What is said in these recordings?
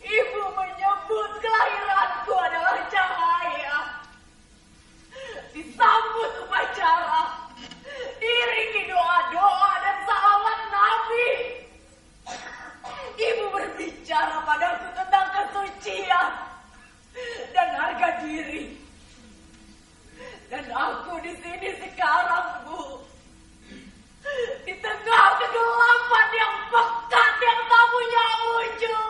Ibu menyebut kelahiranku adalah cahaya. Disambut upacara, diiringi doa-doa dan salawat Nabi. Ibu berbicara padaku tentang kesucian dan harga diri. Dan aku di sini sekarang, Bu, di tengah kegelapan yang pekat yang tak punya ujung.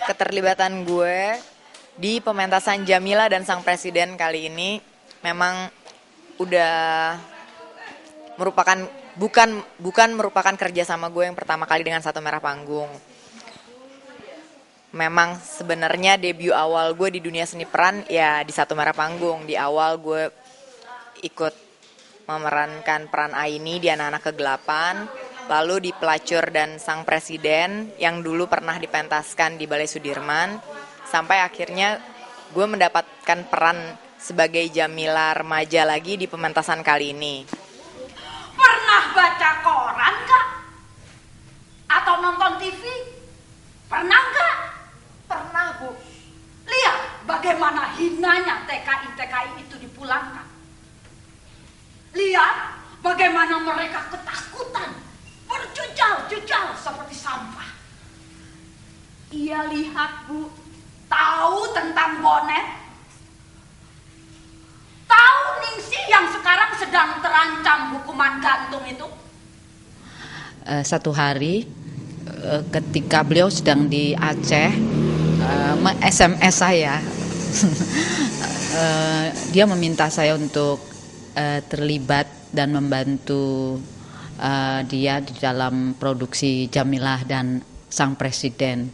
Keterlibatan gue di pementasan Jamila dan Sang Presiden kali ini memang udah merupakan bukan merupakan kerjasama gue yang pertama kali dengan Satu Merah Panggung. Memang sebenarnya debut awal gue di dunia seni peran ya di Satu Merah Panggung. Di awal gue ikut memerankan peran Aini di Anak-anak Kegelapan, lalu di Pelacur dan Sang Presiden yang dulu pernah dipentaskan di Balai Sudirman, sampai akhirnya gue mendapatkan peran sebagai Jamila remaja lagi di pementasan kali ini. Pernah baca koran gak? Atau nonton TV? Pernah gak? Pernah, Bu. Lihat bagaimana hinanya TKI-TKI itu dipulangkan. Lihat bagaimana mereka ketakutan, berjucal-jucal seperti sampah. Ia lihat, Bu, tahu tentang Bonet? Tahu Ningsih yang sekarang sedang terancam hukuman gantung itu? Satu hari ketika beliau sedang di Aceh, SMS saya, dia meminta saya untuk terlibat dan membantu dia di dalam produksi Jamilah dan Sang Presiden.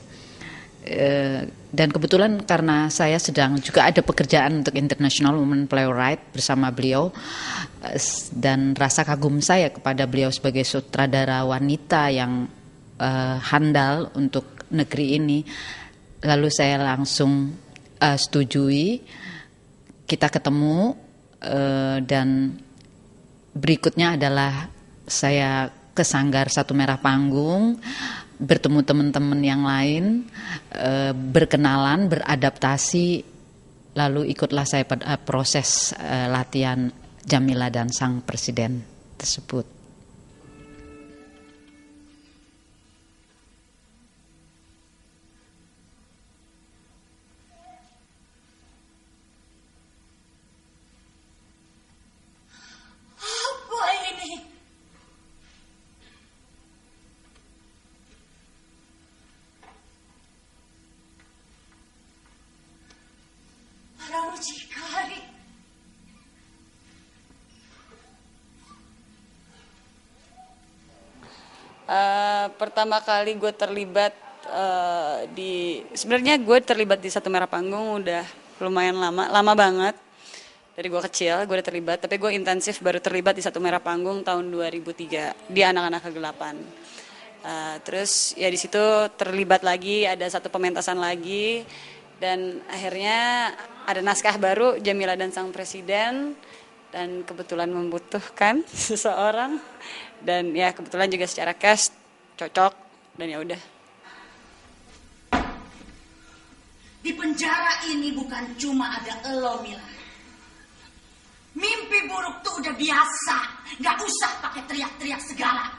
Dan kebetulan karena saya sedang juga ada pekerjaan untuk International Women Playwright bersama beliau, dan rasa kagum saya kepada beliau sebagai sutradara wanita yang handal untuk negeri ini, lalu saya langsung setujui, kita ketemu, dan berikutnya adalah saya ke Sanggar Satu Merah Panggung, bertemu teman-teman yang lain, berkenalan, beradaptasi, lalu ikutlah saya pada proses latihan Jamila dan Sang Presiden tersebut. Pertama kali gue terlibat sebenarnya gue terlibat di Satu Merah Panggung udah lumayan lama banget. Dari gue kecil gue udah terlibat, tapi gue intensif baru terlibat di Satu Merah Panggung tahun 2003 di Anak-anak Kegelapan. Terus ya di situ terlibat lagi, ada satu pementasan lagi, dan akhirnya ada naskah baru Jamila dan Sang Presiden, dan kebetulan membutuhkan seseorang, dan ya kebetulan juga secara cast cocok, dan ya udah. Di penjara ini bukan cuma ada elo, Mila. Mimpi buruk tuh udah biasa, nggak usah pakai teriak-teriak segala.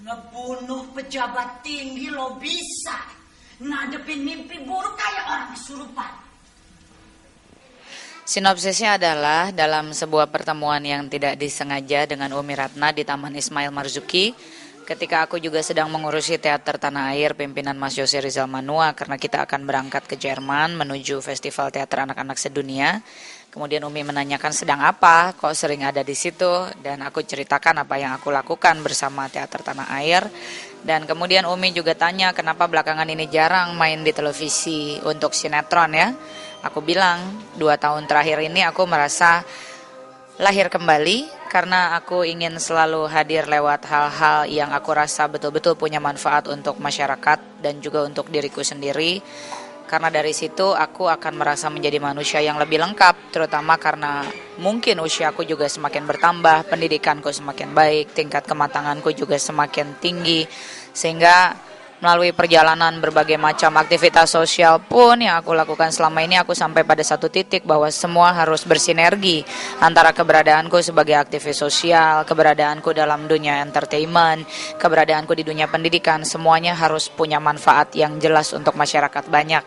Ngebunuh pejabat tinggi lo bisa, ngadepin mimpi buruk kayak orang kesurupan. Sinopsisnya adalah dalam sebuah pertemuan yang tidak disengaja dengan Umi Ratna di Taman Ismail Marzuki, ketika aku juga sedang mengurusi teater Tanah Air pimpinan Mas Yose Rizal Manua karena kita akan berangkat ke Jerman menuju Festival Teater Anak-anak Sedunia. Kemudian Umi menanyakan sedang apa, kok sering ada di situ, dan aku ceritakan apa yang aku lakukan bersama teater Tanah Air. Dan kemudian Umi juga tanya kenapa belakangan ini jarang main di televisi untuk sinetron ya. Aku bilang 2 tahun terakhir ini aku merasa lahir kembali karena aku ingin selalu hadir lewat hal-hal yang aku rasa betul-betul punya manfaat untuk masyarakat dan juga untuk diriku sendiri. Karena dari situ aku akan merasa menjadi manusia yang lebih lengkap, terutama karena mungkin usiaku juga semakin bertambah, pendidikanku semakin baik, tingkat kematanganku juga semakin tinggi, sehingga melalui perjalanan berbagai macam aktivitas sosial pun yang aku lakukan selama ini, aku sampai pada satu titik bahwa semua harus bersinergi antara keberadaanku sebagai aktivis sosial, keberadaanku dalam dunia entertainment, keberadaanku di dunia pendidikan, semuanya harus punya manfaat yang jelas untuk masyarakat banyak.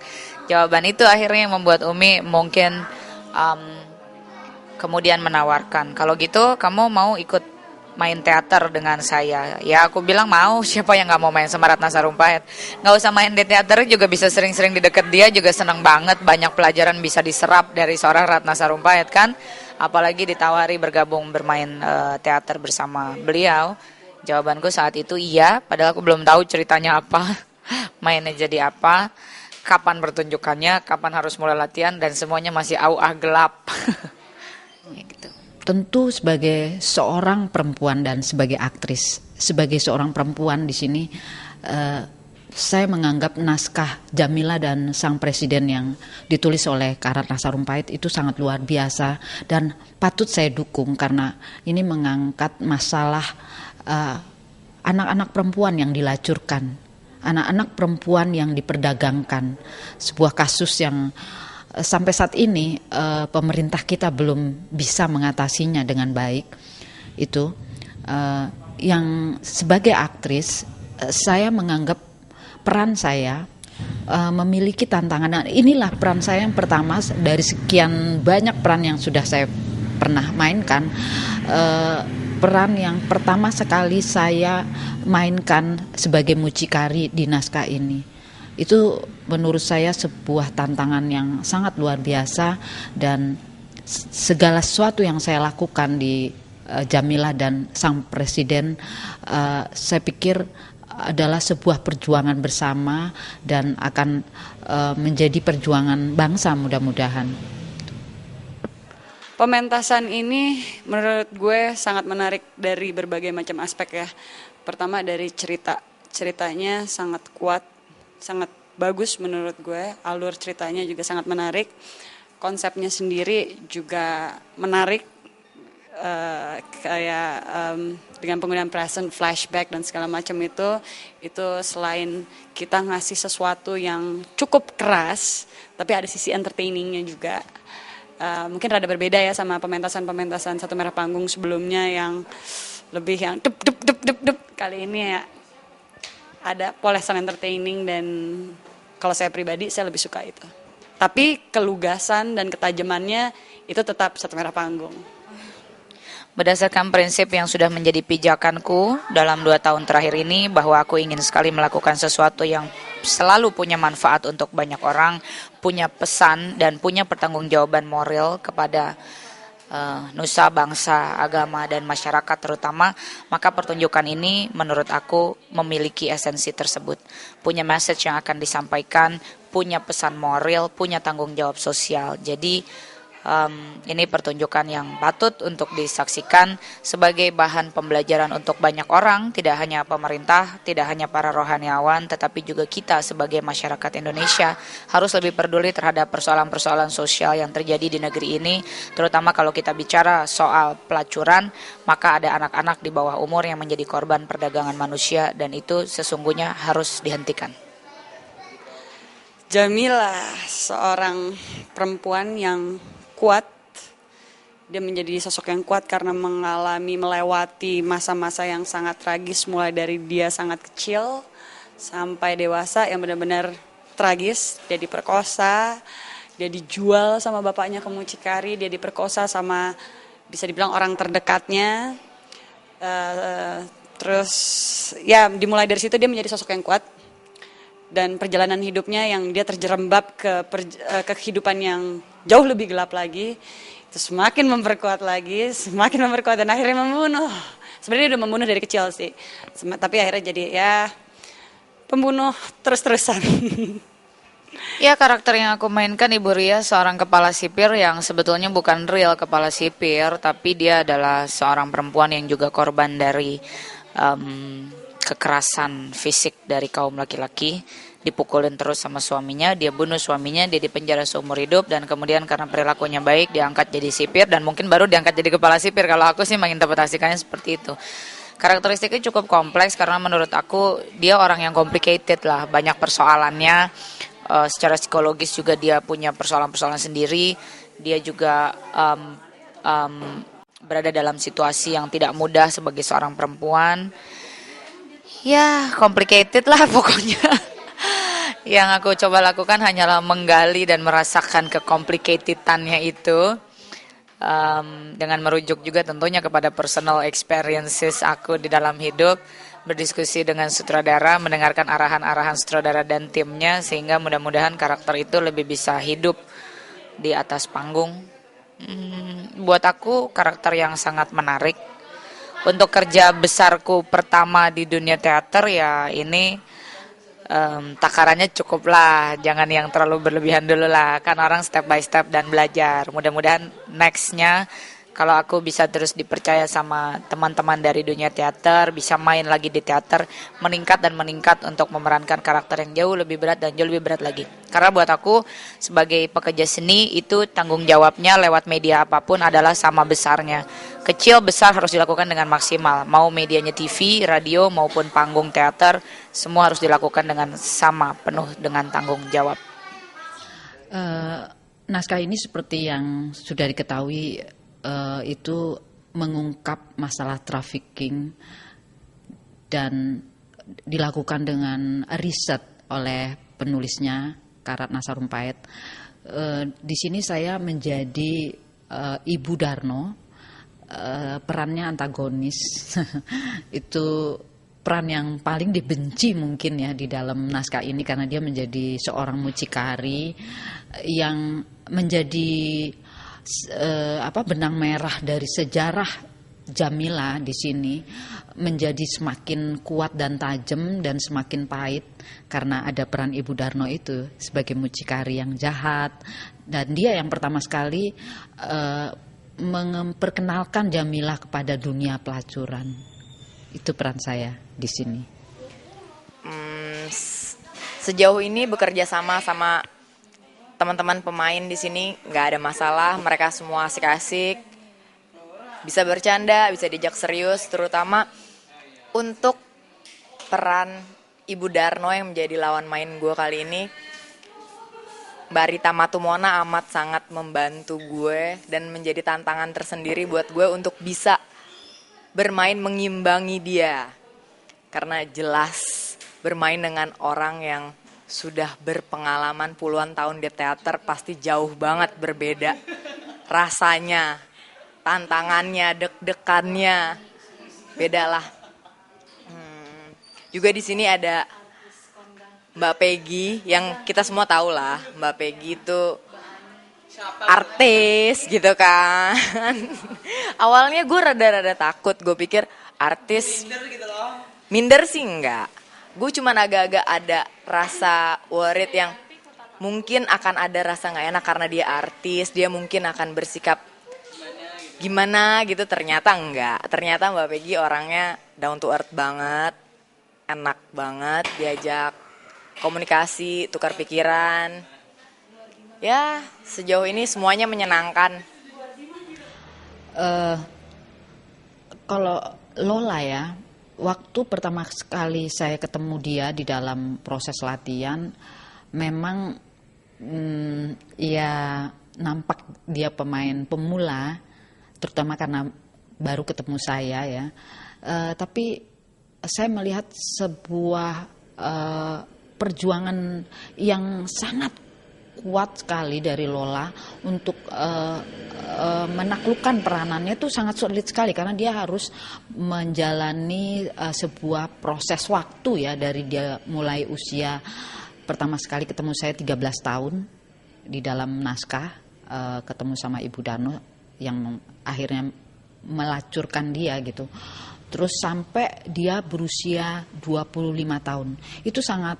Jawaban itu akhirnya yang membuat Umi mungkin kemudian menawarkan, kalau gitu kamu mau ikut main teater dengan saya. Ya aku bilang mau, siapa yang gak mau main sama Ratna Sarumpait. Gak usah main di teater juga bisa sering-sering di deket dia, juga senang banget, banyak pelajaran bisa diserap dari seorang Ratna Sarumpait kan. Apalagi ditawari bergabung bermain teater bersama beliau. Jawabanku saat itu iya, padahal aku belum tahu ceritanya apa, mainnya jadi apa, kapan pertunjukannya, kapan harus mulai latihan, dan semuanya masih auah gelap. Ya gitu. Tentu sebagai seorang perempuan dan sebagai aktris, sebagai seorang perempuan di sini, saya menganggap naskah Jamila dan Sang Presiden yang ditulis oleh Ratna Sarumpait itu sangat luar biasa dan patut saya dukung karena ini mengangkat masalah anak-anak perempuan yang dilacurkan, anak-anak perempuan yang diperdagangkan, sebuah kasus yang sampai saat ini pemerintah kita belum bisa mengatasinya dengan baik. Itu yang sebagai aktris saya menganggap peran saya memiliki tantangan. Nah, inilah peran saya yang pertama dari sekian banyak peran yang sudah saya pernah mainkan. Peran yang pertama sekali saya mainkan sebagai mucikari di naskah ini. Itu menurut saya sebuah tantangan yang sangat luar biasa, dan segala sesuatu yang saya lakukan di Jamila dan Sang Presiden saya pikir adalah sebuah perjuangan bersama dan akan menjadi perjuangan bangsa mudah-mudahan. Pementasan ini menurut gue sangat menarik dari berbagai macam aspek ya. Pertama dari ceritanya sangat kuat, sangat bagus menurut gue, alur ceritanya juga sangat menarik, konsepnya sendiri juga menarik, dengan penggunaan present, flashback dan segala macam itu selain kita ngasih sesuatu yang cukup keras, tapi ada sisi entertainingnya juga. Mungkin rada berbeda ya sama pementasan Satu Merah Panggung sebelumnya yang lebih yang dup. Kali ini ya ada polesan entertaining, dan kalau saya pribadi saya lebih suka itu. Tapi kelugasan dan ketajamannya itu tetap Satu Merah Panggung. Berdasarkan prinsip yang sudah menjadi pijakanku dalam 2 tahun terakhir ini, bahwa aku ingin sekali melakukan sesuatu yang selalu punya manfaat untuk banyak orang, punya pesan dan punya pertanggungjawaban moral kepada nusa, bangsa, agama, dan masyarakat terutama, maka pertunjukan ini menurut aku memiliki esensi tersebut. Punya message yang akan disampaikan, punya pesan moral, punya tanggung jawab sosial. Jadi ini pertunjukan yang patut untuk disaksikan sebagai bahan pembelajaran untuk banyak orang, tidak hanya pemerintah, tidak hanya para rohaniawan, tetapi juga kita sebagai masyarakat Indonesia harus lebih peduli terhadap persoalan-persoalan sosial yang terjadi di negeri ini, terutama kalau kita bicara soal pelacuran, maka ada anak-anak di bawah umur yang menjadi korban perdagangan manusia dan itu sesungguhnya harus dihentikan. Jamila, seorang perempuan yang kuat. Dia menjadi sosok yang kuat karena melewati masa-masa yang sangat tragis, mulai dari dia sangat kecil sampai dewasa yang benar-benar tragis. Dia diperkosa, dia dijual sama bapaknya ke mucikari, dia diperkosa sama bisa dibilang orang terdekatnya. Terus ya dimulai dari situ dia menjadi sosok yang kuat. Dan perjalanan hidupnya yang dia terjerembab ke kehidupan yang jauh lebih gelap lagi, itu semakin memperkuat dan akhirnya membunuh. Sebenarnya dia udah membunuh dari kecil sih, tapi akhirnya jadi ya pembunuh terus-terusan. Ya, karakter yang aku mainkan Ibu Ria seorang kepala sipir yang sebetulnya bukan real kepala sipir, tapi dia adalah seorang perempuan yang juga korban dari kekerasan fisik dari kaum laki-laki, dipukulin terus sama suaminya, dia bunuh suaminya, dia dipenjara seumur hidup, dan kemudian karena perilakunya baik diangkat jadi sipir dan mungkin baru diangkat jadi kepala sipir. Kalau aku sih menginterpretasikannya seperti itu. Karakteristiknya cukup kompleks karena menurut aku dia orang yang complicated lah, banyak persoalannya. Secara psikologis juga dia punya persoalan-persoalan sendiri. Dia juga berada dalam situasi yang tidak mudah sebagai seorang perempuan. Ya, complicated lah pokoknya. Yang aku coba lakukan hanyalah menggali dan merasakan kecomplicatedness itu, dengan merujuk juga tentunya kepada personal experiences aku di dalam hidup, berdiskusi dengan sutradara, mendengarkan arahan-arahan sutradara dan timnya, sehingga mudah-mudahan karakter itu lebih bisa hidup di atas panggung. Buat aku karakter yang sangat menarik. Untuk kerja besarku pertama di dunia teater ya ini takarannya cukup lah, jangan yang terlalu berlebihan dulu lah, kan orang step by step dan belajar. Mudah-mudahan nextnya kalau aku bisa terus dipercaya sama teman-teman dari dunia teater, bisa main lagi di teater, meningkat dan meningkat untuk memerankan karakter yang jauh lebih berat dan jauh lebih berat lagi. Karena buat aku sebagai pekerja seni itu tanggung jawabnya lewat media apapun adalah sama besarnya. Kecil besar harus dilakukan dengan maksimal. Mau medianya TV, radio maupun panggung teater, semua harus dilakukan dengan sama, penuh dengan tanggung jawab. Naskah ini seperti yang sudah diketahui itu mengungkap masalah trafficking dan dilakukan dengan riset oleh penulisnya Karatna Sarumpait. Di sini saya menjadi Ibu Darno, perannya antagonis. Itu peran yang paling dibenci mungkin ya di dalam naskah ini karena dia menjadi seorang mucikari yang menjadi benang merah dari sejarah Jamila di sini, menjadi semakin kuat dan tajam dan semakin pahit karena ada peran Ibu Darno itu sebagai mucikari yang jahat, dan dia yang pertama sekali memperkenalkan Jamila kepada dunia pelacuran. Itu peran saya di sini. Sejauh ini bekerja sama teman-teman pemain di sini nggak ada masalah, mereka semua asik-asik, bisa bercanda, bisa diajak serius, terutama untuk peran Ibu Darno yang menjadi lawan main gue kali ini. Mbak Rita Matumona amat sangat membantu gue dan menjadi tantangan tersendiri buat gue untuk bisa bermain mengimbangi dia, karena jelas bermain dengan orang yang sudah berpengalaman puluhan tahun di teater pasti jauh banget berbeda rasanya, tantangannya, deg-degannya, beda lah. Juga di sini ada Mbak Peggy yang kita semua tahu lah, Mbak Peggy itu artis gitu kan. Awalnya gue rada-rada takut, gue pikir artis minder sih enggak. Gue cuman agak-agak ada rasa worried yang mungkin akan ada rasa nggak enak karena dia artis, dia mungkin akan bersikap gimana gitu. Ternyata enggak, ternyata Mbak Peggy orangnya down to earth banget, enak banget diajak komunikasi, tukar pikiran. Ya sejauh ini semuanya menyenangkan. Kalau Lola ya, waktu pertama sekali saya ketemu dia di dalam proses latihan, memang ya nampak dia pemain pemula, terutama karena baru ketemu saya ya. Tapi saya melihat sebuah perjuangan yang sangat kuat sekali dari Lola untuk menaklukkan peranannya. Itu sangat sulit sekali karena dia harus menjalani sebuah proses waktu ya, dari dia mulai usia pertama sekali ketemu saya 13 tahun di dalam naskah, ketemu sama Ibu Dano yang akhirnya melacurkan dia gitu. Terus sampai dia berusia 25 tahun. Itu sangat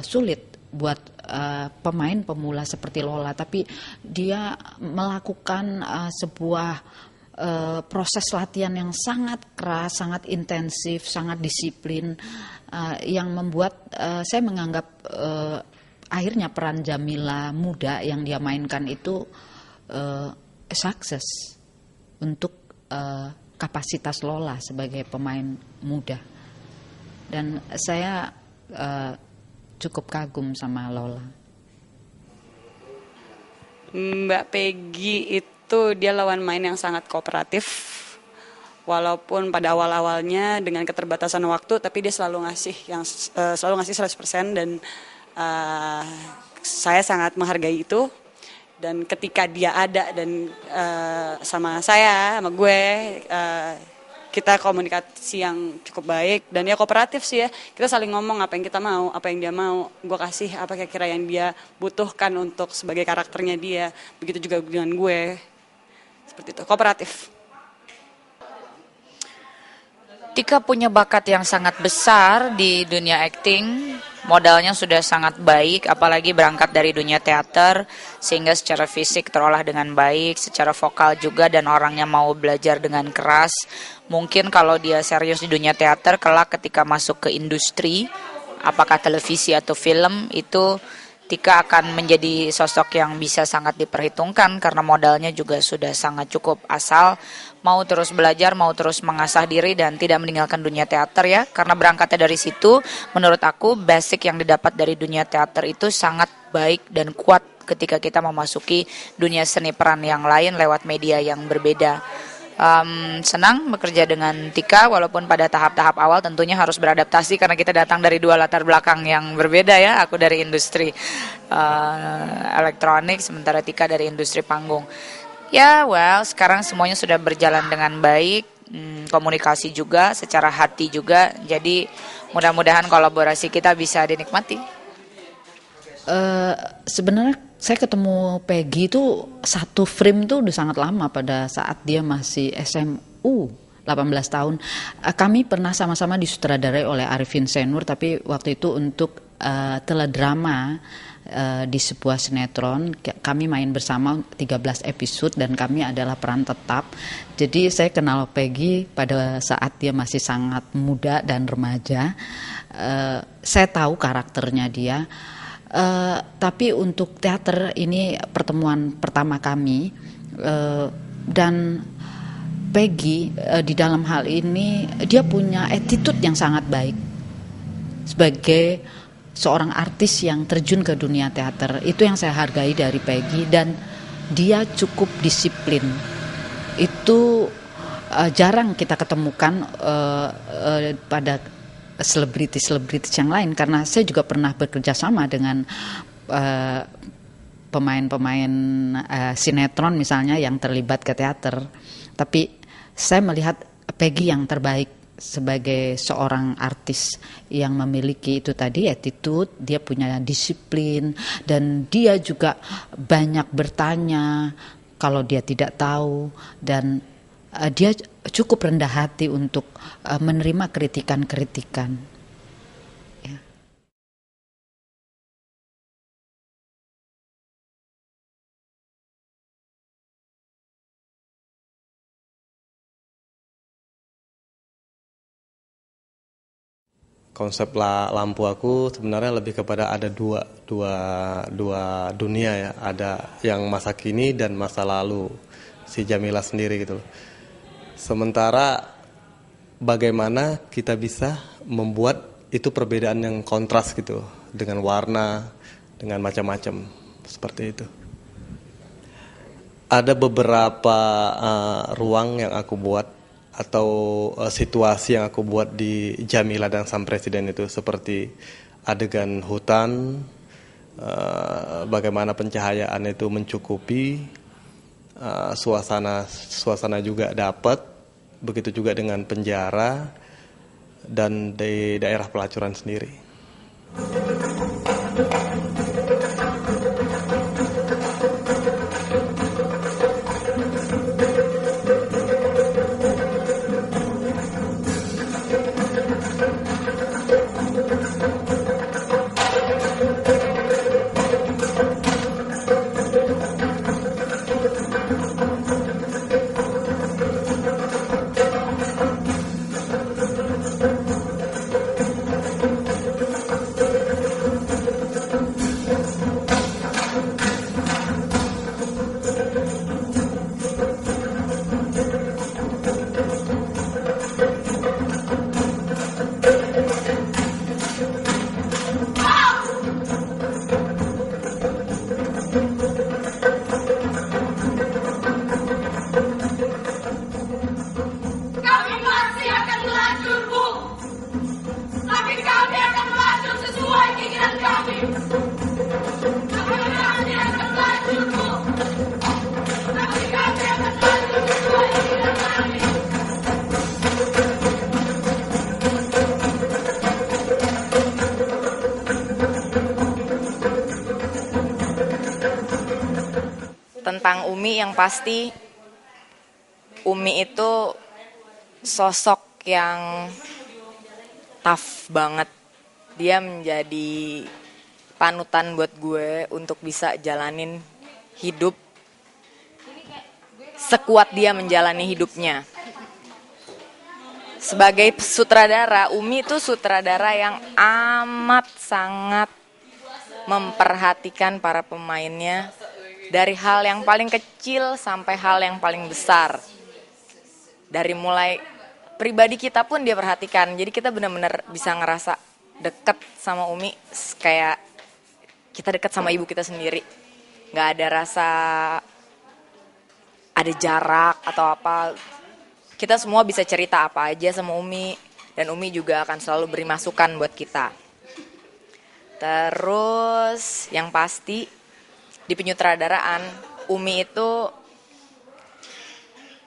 sulit buat pemain pemula seperti Lola, tapi dia melakukan sebuah proses latihan yang sangat keras, sangat intensif, sangat disiplin, yang membuat saya menganggap akhirnya peran Jamila muda yang dia mainkan itu sukses untuk kapasitas Lola sebagai pemain muda. Dan saya cukup kagum sama Lola. Mbak Peggy itu dia lawan main yang sangat kooperatif. Walaupun pada awal-awalnya dengan keterbatasan waktu, tapi dia selalu ngasih 100%, dan saya sangat menghargai itu. Dan ketika dia ada dan sama saya, sama gue, kita komunikasi yang cukup baik, dan dia kooperatif sih ya. Kita saling ngomong apa yang kita mau, apa yang dia mau. Gue kasih apa kira-kira yang dia butuhkan untuk sebagai karakternya dia. Begitu juga dengan gue. Seperti itu, kooperatif. Tika punya bakat yang sangat besar di dunia acting, modalnya sudah sangat baik, apalagi berangkat dari dunia teater, sehingga secara fisik terolah dengan baik, secara vokal juga, dan orangnya mau belajar dengan keras. Mungkin kalau dia serius di dunia teater, kelak ketika masuk ke industri, apakah televisi atau film, itu Tika akan menjadi sosok yang bisa sangat diperhitungkan karena modalnya juga sudah sangat cukup, asal mau terus belajar, mau terus mengasah diri dan tidak meninggalkan dunia teater ya. Karena berangkatnya dari situ, menurut aku basic yang didapat dari dunia teater itu sangat baik dan kuat ketika kita memasuki dunia seni peran yang lain lewat media yang berbeda. Senang bekerja dengan Tika, walaupun pada tahap-tahap awal tentunya harus beradaptasi karena kita datang dari dua latar belakang yang berbeda ya. Aku dari industri elektronik, sementara Tika dari industri panggung. Ya, sekarang semuanya sudah berjalan dengan baik, komunikasi juga, secara hati juga. Jadi mudah-mudahan kolaborasi kita bisa dinikmati. Sebenarnya saya ketemu Peggy itu satu frame tuh udah sangat lama, pada saat dia masih SMU 18 tahun. Kami pernah sama-sama disutradarai oleh Arifin Senur, tapi waktu itu untuk teledrama di sebuah sinetron. Kami main bersama 13 episode dan kami adalah peran tetap. Jadi saya kenal Peggy pada saat dia masih sangat muda dan remaja. Saya tahu karakternya dia. Tapi untuk teater ini pertemuan pertama kami, dan Peggy di dalam hal ini dia punya attitude yang sangat baik sebagai seorang artis yang terjun ke dunia teater. Itu yang saya hargai dari Peggy, dan dia cukup disiplin. Itu jarang kita ketemukan pada selebritis yang lain, karena saya juga pernah bekerja sama dengan pemain-pemain sinetron misalnya yang terlibat ke teater, tapi saya melihat Peggy yang terbaik sebagai seorang artis yang memiliki itu tadi attitude, dia punya disiplin, dan dia juga banyak bertanya kalau dia tidak tahu, dan dia cukup rendah hati untuk menerima kritikan-kritikan. Ya. Konsep lampu aku sebenarnya lebih kepada ada dua dunia ya, ada yang masa kini dan masa lalu si Jamila sendiri gitu loh. Sementara bagaimana kita bisa membuat itu perbedaan yang kontras gitu dengan warna, dengan macam-macam seperti itu. Ada beberapa ruang yang aku buat atau situasi yang aku buat di Jamila dan Sang Presiden itu, seperti adegan hutan, bagaimana pencahayaan itu mencukupi, suasana juga dapat, begitu juga dengan penjara dan di daerah pelacuran sendiri. Kami masih akan melacur, Bu. Tapi kami akan melacur sesuai keinginan kami. Kami masih akan melacur, Bu. Tapi kami akan melacur sesuai keinginan kami. Tentang Umi yang pasti, Umi itu sosok yang tough banget. Dia menjadi panutan buat gue untuk bisa jalanin hidup sekuat dia menjalani hidupnya. Sebagai sutradara, Umi itu sutradara yang amat sangat memperhatikan para pemainnya, dari hal yang paling kecil sampai hal yang paling besar. Dari mulai pribadi kita pun dia perhatikan. Jadi kita benar-benar bisa ngerasa deket sama Umi, kayak kita deket sama ibu kita sendiri. Gak ada rasa ada jarak atau apa. Kita semua bisa cerita apa aja sama Umi, dan Umi juga akan selalu beri masukan buat kita. Terus yang pasti di penyutradaraan, Umi itu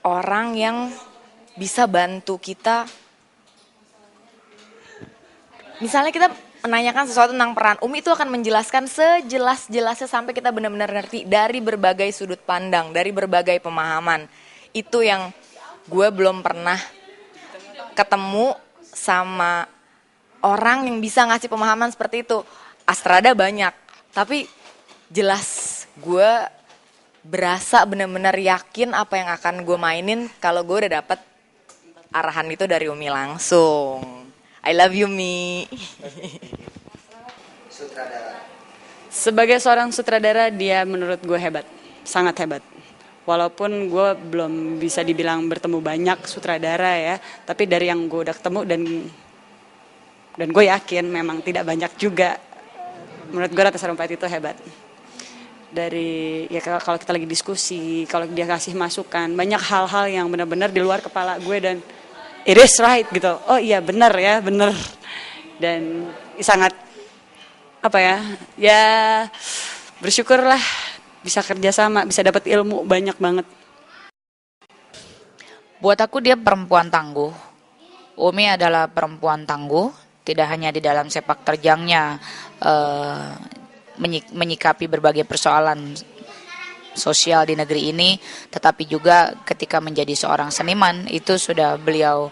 orang yang bisa bantu kita. Misalnya kita menanyakan sesuatu tentang peran, Umi itu akan menjelaskan sejelas-jelasnya sampai kita benar-benar ngerti dari berbagai sudut pandang, dari berbagai pemahaman. Itu yang gue belum pernah ketemu sama orang yang bisa ngasih pemahaman seperti itu. Astrada banyak, tapi jelas gue berasa benar-benar yakin apa yang akan gue mainin kalau gue udah dapet arahan itu dari Umi langsung. I love you, Mi. Sebagai seorang sutradara, dia menurut gue hebat, sangat hebat. Walaupun gue belum bisa dibilang bertemu banyak sutradara ya, tapi dari yang gue udah ketemu dan gue yakin memang tidak banyak juga. Menurut gue Ratna Sarumpait itu hebat. Dari ya kalau kita lagi diskusi, kalau dia kasih masukan, banyak hal-hal yang benar-benar di luar kepala gue dan it is right gitu. Oh iya benar ya, benar. Dan sangat apa ya? Ya bersyukurlah bisa kerjasama, bisa dapat ilmu banyak banget. Buat aku dia perempuan tangguh, Umi adalah perempuan tangguh, tidak hanya di dalam sepak terjangnya menyikapi berbagai persoalan sosial di negeri ini, tetapi juga ketika menjadi seorang seniman itu sudah beliau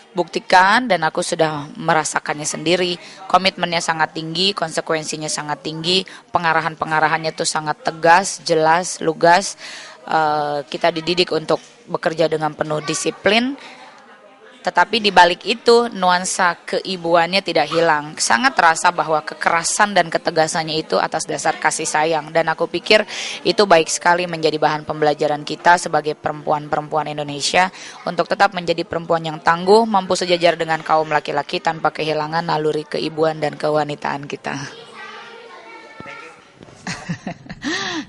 buktikan dan aku sudah merasakannya sendiri. Komitmennya sangat tinggi, konsekuensinya sangat tinggi, pengarahannya tuh sangat tegas, jelas, lugas. Kita dididik untuk bekerja dengan penuh disiplin. Tetapi di balik itu nuansa keibuannya tidak hilang. Sangat terasa bahwa kekerasan dan ketegasannya itu atas dasar kasih sayang. Dan aku pikir itu baik sekali menjadi bahan pembelajaran kita sebagai perempuan-perempuan Indonesia untuk tetap menjadi perempuan yang tangguh, mampu sejajar dengan kaum laki-laki tanpa kehilangan naluri keibuan dan kewanitaan kita.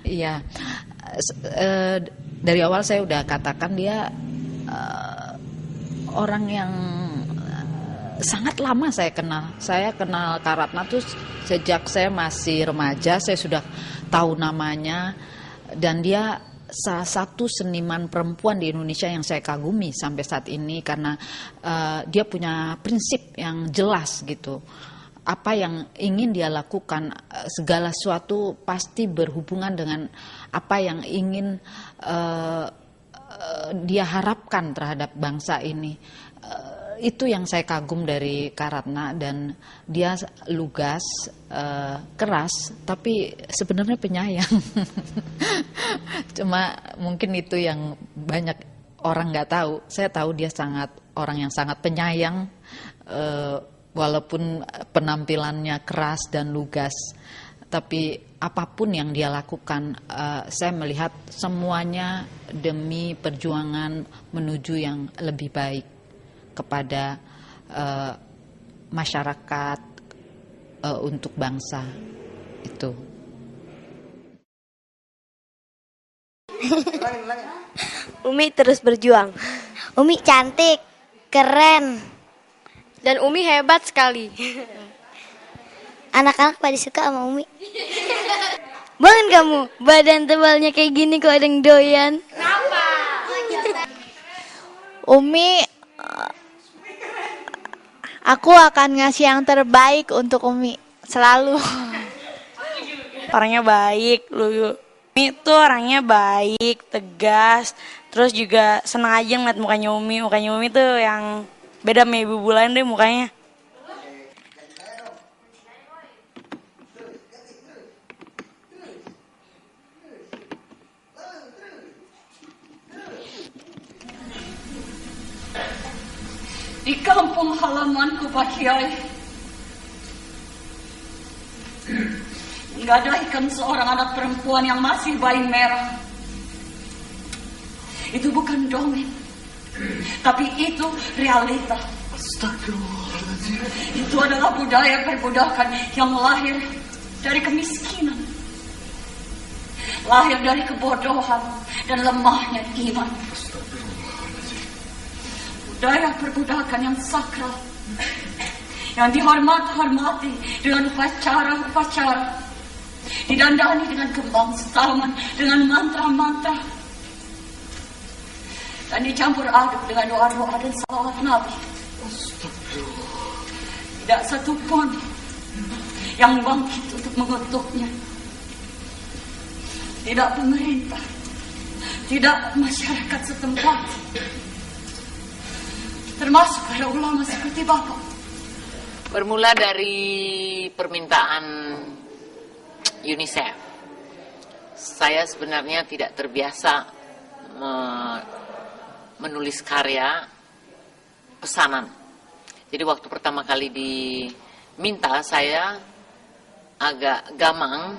Iya, dari awal saya udah katakan dia orang yang sangat lama saya kenal. Saya kenal Kak Ratna tuh sejak saya masih remaja, saya sudah tahu namanya. Dan dia salah satu seniman perempuan di Indonesia yang saya kagumi sampai saat ini. Karena dia punya prinsip yang jelas gitu. Apa yang ingin dia lakukan, segala sesuatu pasti berhubungan dengan apa yang ingin dia harapkan terhadap bangsa ini. Itu yang saya kagum dari Kak Ratna, dan dia lugas, keras, tapi sebenarnya penyayang. Cuma mungkin itu yang banyak orang nggak tahu. Saya tahu dia orang yang sangat penyayang, walaupun penampilannya keras dan lugas. Tapi apapun yang dia lakukan, saya melihat semuanya demi perjuangan menuju yang lebih baik kepada masyarakat, untuk bangsa itu. Umi terus berjuang. Umi cantik, keren, dan Umi hebat sekali. Anak-anak pada suka sama Umi. Bangun kamu, badan tebalnya kayak gini kok ada yang doyan. Kenapa? Umi, aku akan ngasih yang terbaik untuk Umi selalu. Orangnya baik, Umi tuh orangnya baik, tegas, terus juga senang aja ngeliat mukanya Umi. Mukanya Umi tuh yang beda sama ibu bulan deh mukanya. Di kampung halamanku, Pak Kiai, menggadaikan seorang anak perempuan yang masih bayi merah. Itu bukan dongeng, tapi itu realita. Astagfirullahaladzim. Itu adalah budaya perbudakan yang lahir dari kemiskinan, lahir dari kebodohan dan lemahnya iman. Budaya perbudakan yang sakral, yang dihormati dengan upacara-upacara, didandani dengan kembang setaman, dengan mantra-mantra, dan dicampur aduk dengan doa-doa dan salawat Nabi. Tidak satu pun yang bangkit untuk mengutuknya. Tidak pemerintah, tidak masyarakat setempat, termasuk para ulama seperti Bapak. Bermula dari permintaan UNICEF. Saya sebenarnya tidak terbiasa menulis karya pesanan. Jadi waktu pertama kali diminta, saya agak gamang,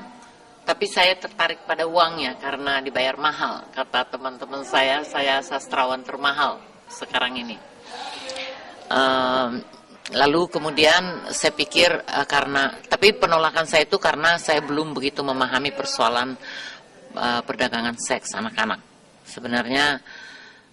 tapi saya tertarik pada uangnya karena dibayar mahal. Kata teman-teman saya sastrawan termahal sekarang ini. Lalu kemudian saya pikir tapi penolakan saya itu karena saya belum begitu memahami persoalan perdagangan seks anak-anak. Sebenarnya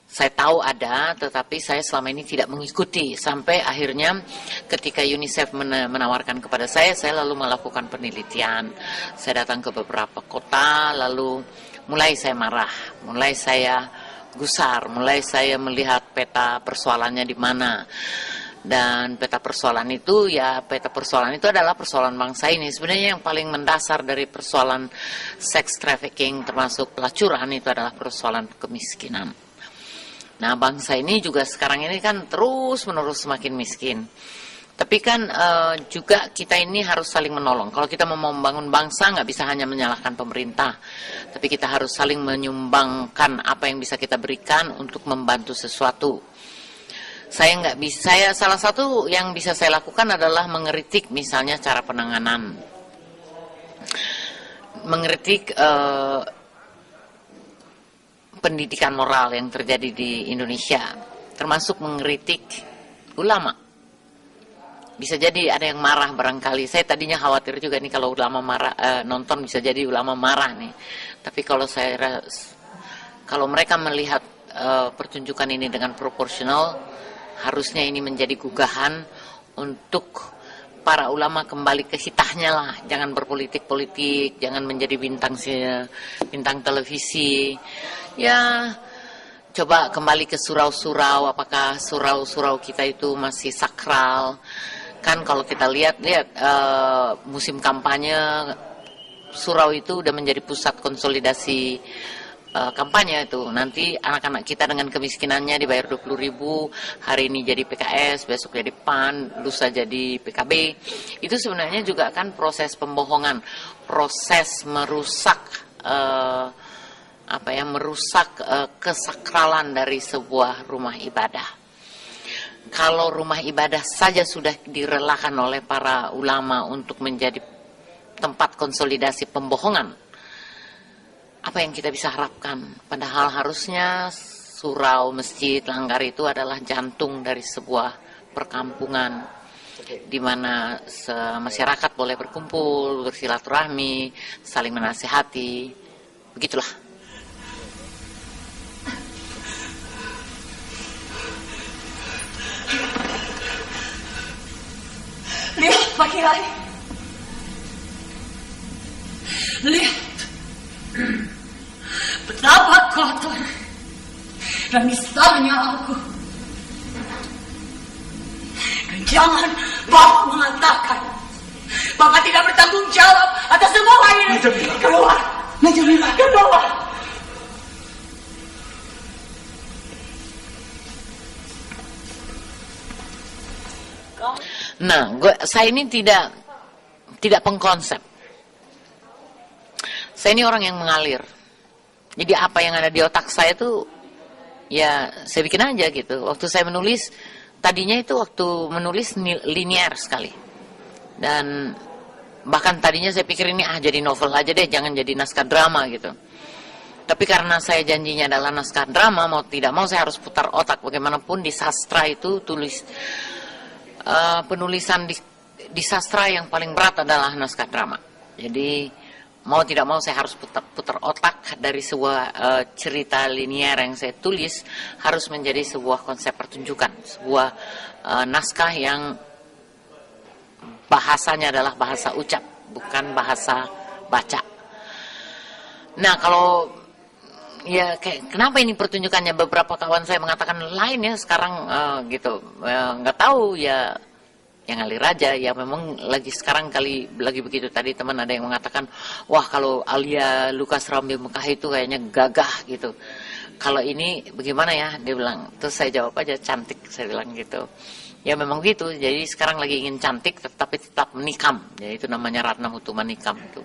saya tahu ada, tetapi saya selama ini tidak mengikuti. Sampai akhirnya ketika UNICEF menawarkan kepada saya lalu melakukan penelitian. Saya datang ke beberapa kota, lalu mulai saya marah, mulai saya gusar, mulai saya melihat peta persoalannya di mana. Dan peta persoalan itu adalah persoalan bangsa ini. Sebenarnya yang paling mendasar dari persoalan sex trafficking termasuk pelacuran itu adalah persoalan kemiskinan. Nah, bangsa ini juga sekarang ini kan terus-menerus semakin miskin. Tapi kan juga kita ini harus saling menolong. Kalau kita mau membangun bangsa, nggak bisa hanya menyalahkan pemerintah. Tapi kita harus saling menyumbangkan apa yang bisa kita berikan untuk membantu sesuatu. Salah satu yang bisa saya lakukan adalah mengkritik misalnya cara penanganan. Mengkritik pendidikan moral yang terjadi di Indonesia. Termasuk mengkritik ulama. Bisa jadi ada yang marah barangkali. Saya tadinya khawatir juga nih kalau ulama marah, nonton bisa jadi ulama marah nih. Tapi kalau mereka melihat pertunjukan ini dengan proporsional, harusnya ini menjadi gugahan untuk para ulama kembali ke hitahnya lah. Jangan berpolitik-politik, jangan menjadi bintang televisi. Ya, coba kembali ke surau-surau. Apakah surau-surau kita itu masih sakral? Kan kalau kita lihat musim kampanye, surau itu udah menjadi pusat konsolidasi kampanye itu. Nanti anak-anak kita dengan kemiskinannya dibayar 20.000, hari ini jadi PKS, besok jadi PAN, lusa jadi PKB. Itu sebenarnya juga kan proses pembohongan, proses merusak kesakralan dari sebuah rumah ibadah. Kalau rumah ibadah saja sudah direlakan oleh para ulama untuk menjadi tempat konsolidasi pembohongan, apa yang kita bisa harapkan? Padahal harusnya surau, masjid, langgar itu adalah jantung dari sebuah perkampungan, di mana masyarakat boleh berkumpul, bersilaturahmi, saling menasihati, begitulah. Lihat Pak Kiai. Lihat betapa kotor dan nisanya aku. Dan jangan Bapak mengatakan Bapak tidak bertanggung jawab atas semua ini. Keluar. Keluar. Nah, saya ini tidak pengkonsep. Saya ini orang yang mengalir. Jadi apa yang ada di otak saya tuh, ya saya bikin aja gitu. Waktu saya menulis, tadinya itu waktu menulis linear sekali. Dan bahkan tadinya saya pikir ini jadi novel aja deh, jangan jadi naskah drama gitu. Tapi karena saya janjinya adalah naskah drama, mau tidak mau saya harus putar otak. Bagaimanapun di sastra itu penulisan di sastra yang paling berat adalah naskah drama. Jadi mau tidak mau saya harus putar otak dari sebuah cerita linear yang saya tulis harus menjadi sebuah konsep pertunjukan, sebuah naskah yang bahasanya adalah bahasa ucap, bukan bahasa baca. Nah, kalau kenapa ini pertunjukannya, beberapa kawan saya mengatakan lain ya sekarang gitu, nggak tahu ya, yang ngalir aja ya, memang lagi sekarang lagi begitu. Tadi teman ada yang mengatakan, wah kalau Alia Lukas Ramli Mekah itu kayaknya gagah gitu, kalau ini bagaimana ya, dia bilang. Terus saya jawab aja, cantik, saya bilang gitu. Ya memang gitu, jadi sekarang lagi ingin cantik tetapi tetap menikam, ya itu namanya Ratna Hutu Manikam itu.